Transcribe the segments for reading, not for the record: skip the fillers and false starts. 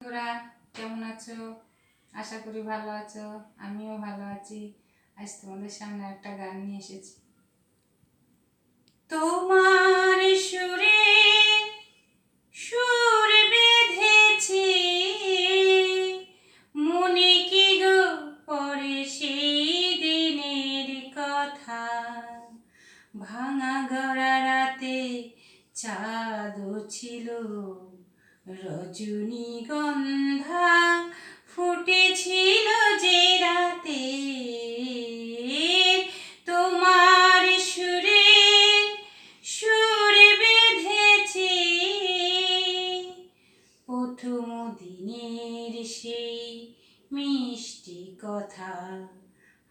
বন্ধুরা কেমন আছো? আশা করি ভালো আছো। আমিও ভালো আছি। আজ তোমাদের সামনে একটা গান নিয়ে এসেছি। তোমার সুরে সুর বেঁধেছি, মনে কি গো পড়ে সেই দিনের কথা। ভাঙা গড়া রাতে চাঁদ ছিল, রজনীগন্ধা ফুটেছিল যে রাতে। তোমার সুরে সুর বেঁধেছি, প্রথম দিনের সেই মিষ্টি কথা।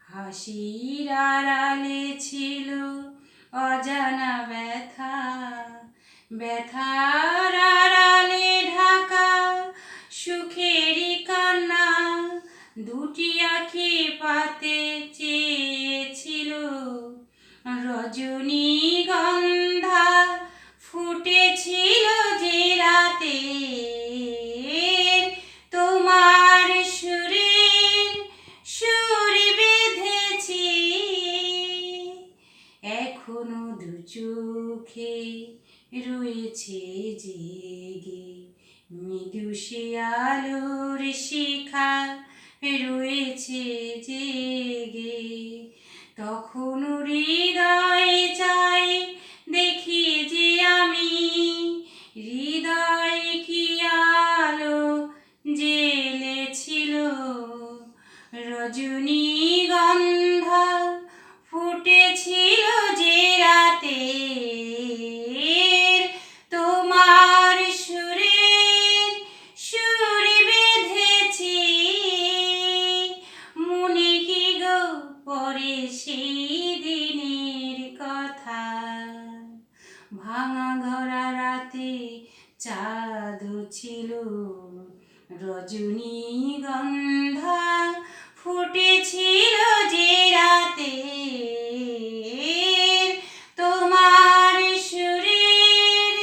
হাসির আড়ালে ছিল অজানা ব্যথা, ব্যথার আড়ালে ঢাকা সুখেরই কান্না। দুটি আঁখি পাতে চেয়েছিল, রজনীগন্ধা ফুটেছিল যে রাতে। তোমার সুরে সুর বেঁধেছি, এখনো দু চোখে রয়েছে জেগে মৃদু সে আলোর শিখা রয়েছে জেগে। তখন হৃদয় চাই দেখি যে আমি, হৃদয় কি আলো জ্বেলেছিল, রজনীগন্ধা ফুটেছিল যে রাতে। তোমার সুরে সুর বেঁধেছি, মনে কি গো পড়ে সেই দিনের কথা। ভাঙা গড়া রাতে চাঁদ ছিল, রজনীগন্ধা ফুটেছিল যে রাতে। তোমার সুরের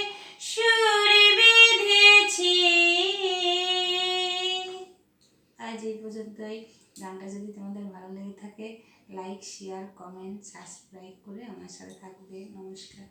সুর বেঁধেছি। আজ এই পর্যন্তই। গানটা যদি তোমাদের ভালো লেগে থাকে, লাইক, শেয়ার, কমেন্ট, সাবস্ক্রাইব করে আমার সাথে থাকবে। নমস্কার।